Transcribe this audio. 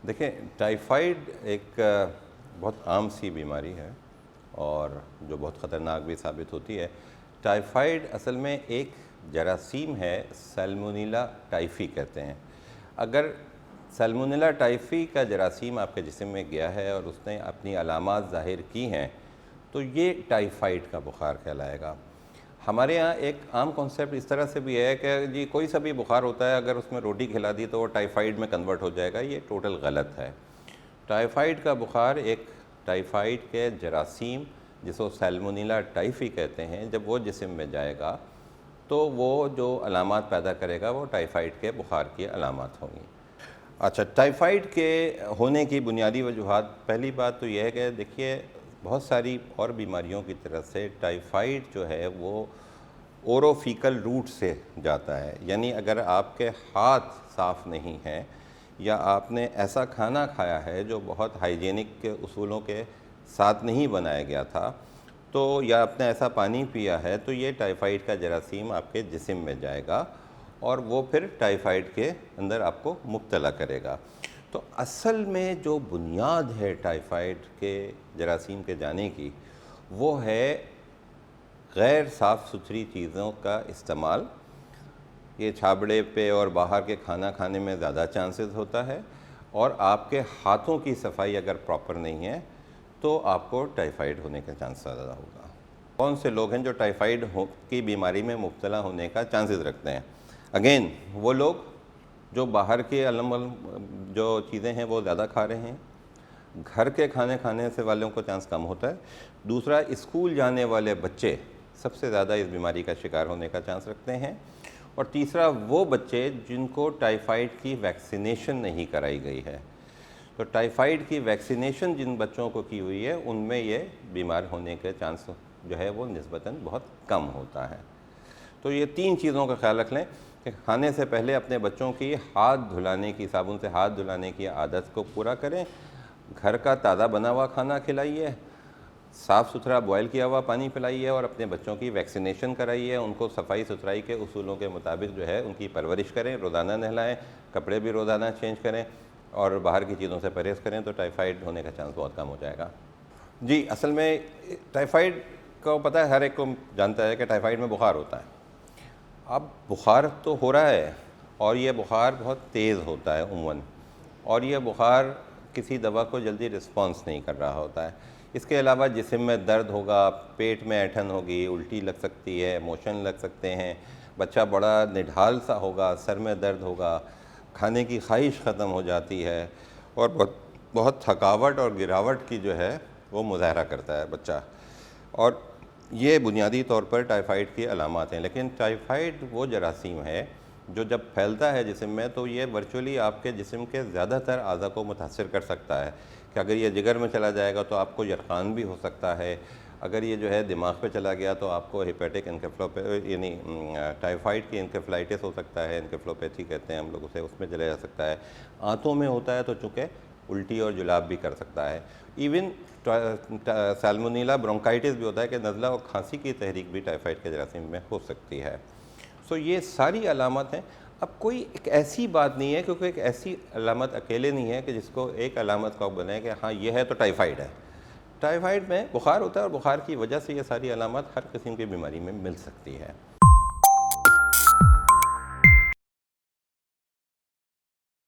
देखिए, टाइफाइड एक बहुत आम सी बीमारी है और जो बहुत ख़तरनाक भी साबित होती है। टाइफाइड असल में एक जरासीम है, सैल्मोनेला टाइफी कहते हैं। अगर सैल्मोनेला टाइफी का जरासीम आपके जिस्म में गया है और उसने अपनी अलामात ज़ाहिर की हैं, तो ये टाइफाइड का बुखार कहलाएगा। हमारे यहाँ एक आम कॉन्सेप्ट इस तरह से भी है कि जी कोई सा भी बुखार होता है, अगर उसमें रोटी खिला दी तो वो टाइफाइड में कन्वर्ट हो जाएगा। ये टोटल गलत है। टाइफाइड का बुखार एक टाइफाइड के जरासीम, जिसको सैल्मोनेला टाइफी कहते हैं, जब वो जिस्म में जाएगा तो वो जो अलामात पैदा करेगा वो टाइफाइड के बुखार की अलामात होंगी। अच्छा, टाइफाइड के होने की बुनियादी वजूहात, पहली बात तो यह है कि देखिए, बहुत सारी और बीमारियों की तरह से टाइफाइड जो है वो ओरोफिकल रूट से जाता है। यानी अगर आपके हाथ साफ़ नहीं हैं या आपने ऐसा खाना खाया है जो बहुत हाइजीनिक के उसूलों के साथ नहीं बनाया गया था, तो या आपने ऐसा पानी पिया है, तो ये टाइफाइड का जरासीम आपके जिस्म में जाएगा और वो फिर टाइफाइड के अंदर आपको मुब्तला करेगा। तो असल में जो बुनियाद है टाइफाइड के जरासीम के जाने की, वो है गैर साफ़ सुथरी चीज़ों का इस्तेमाल। ये छाबड़े पे और बाहर के खाना खाने में ज़्यादा चांसेस होता है, और आपके हाथों की सफाई अगर प्रॉपर नहीं है तो आपको टाइफाइड होने का चांस ज़्यादा होगा। कौन से लोग हैं जो टाइफाइड की बीमारी में मुब्तला होने का चांसेस रखते हैं? अगेन, वो लोग जो बाहर के जो चीज़ें हैं वो ज़्यादा खा रहे हैं। घर के खाने खाने से वालों को चांस कम होता है। दूसरा, स्कूल जाने वाले बच्चे सबसे ज़्यादा इस बीमारी का शिकार होने का चांस रखते हैं। और तीसरा, वो बच्चे जिनको टाइफाइड की वैक्सीनेशन नहीं कराई गई है। तो टाइफाइड की वैक्सीनेशन जिन बच्चों को की हुई है, उनमें ये बीमार होने के चांस जो है वो निस्बतन बहुत कम होता है। तो ये तीन चीज़ों का ख्याल रख लें कि खाने से पहले अपने बच्चों की हाथ धुलाने की, साबुन से हाथ धुलाने की आदत को पूरा करें। घर का ताज़ा बना हुआ खाना खिलाइए, साफ़ सुथरा बॉयल किया हुआ पानी पिलाइए और अपने बच्चों की वैक्सीनेशन कराइए। उनको सफाई सुथराई के उसूलों के मुताबिक जो है उनकी परवरिश करें, रोज़ाना नहलाएं, कपड़े भी रोज़ाना चेंज करें और बाहर की चीज़ों से परहेज़ करें, तो टाइफाइड होने का चांस बहुत कम हो जाएगा। जी, असल में टाइफाइड को पता है, हर एक को जानता है कि टाइफाइड में बुखार होता है। अब बुखार तो हो रहा है और ये बुखार बहुत तेज़ होता है उमूमन, और ये बुखार किसी दवा को जल्दी रिस्पॉन्स नहीं कर रहा होता है। इसके अलावा जिस्म में दर्द होगा, पेट में ऐंठन होगी, उल्टी लग सकती है, मोशन लग सकते हैं, बच्चा बड़ा निढाल सा होगा, सर में दर्द होगा, खाने की ख्वाहिश ख़त्म हो जाती है और बहुत थकावट और गिरावट की जो है वो मुज़ाहरा करता है बच्चा। और ये बुनियादी तौर पर टाइफाइड की अलामात हैं। लेकिन टाइफाइड वो जरासीम है जो जब फैलता है जिस्म में, तो ये वर्चुअली आपके जिस्म के ज़्यादातर अज़ा को मुतासर कर सकता है। कि अगर ये जिगर में चला जाएगा तो आपको यरक़ान भी हो सकता है। अगर ये जो है दिमाग पे चला गया तो आपको हेपेटिक यानी टाइफाइड की एनकेफेलाइटिस हो सकता है, एनकेफेलोपैथी कहते हैं हम लोग उसे, उसमें चला जा सकता है। आंतों में होता है तो चूँकि उल्टी और जुलाब भी कर सकता है। इवन सैल्मोनेला ब्रोंकाइटिस भी होता है कि नज़ला और खांसी की तहरीक भी टाइफाइड के जरासीम में हो सकती है। सो ये सारी अलामत हैं। अब कोई एक ऐसी बात नहीं है, क्योंकि एक ऐसी अलामत अकेले नहीं है कि जिसको एक अलामत का बने कि हाँ ये है तो टाइफाइड है। टाइफाइड में बुखार होता है और बुखार की वजह से ये सारी अलामत हर किस्म की बीमारी में मिल सकती है।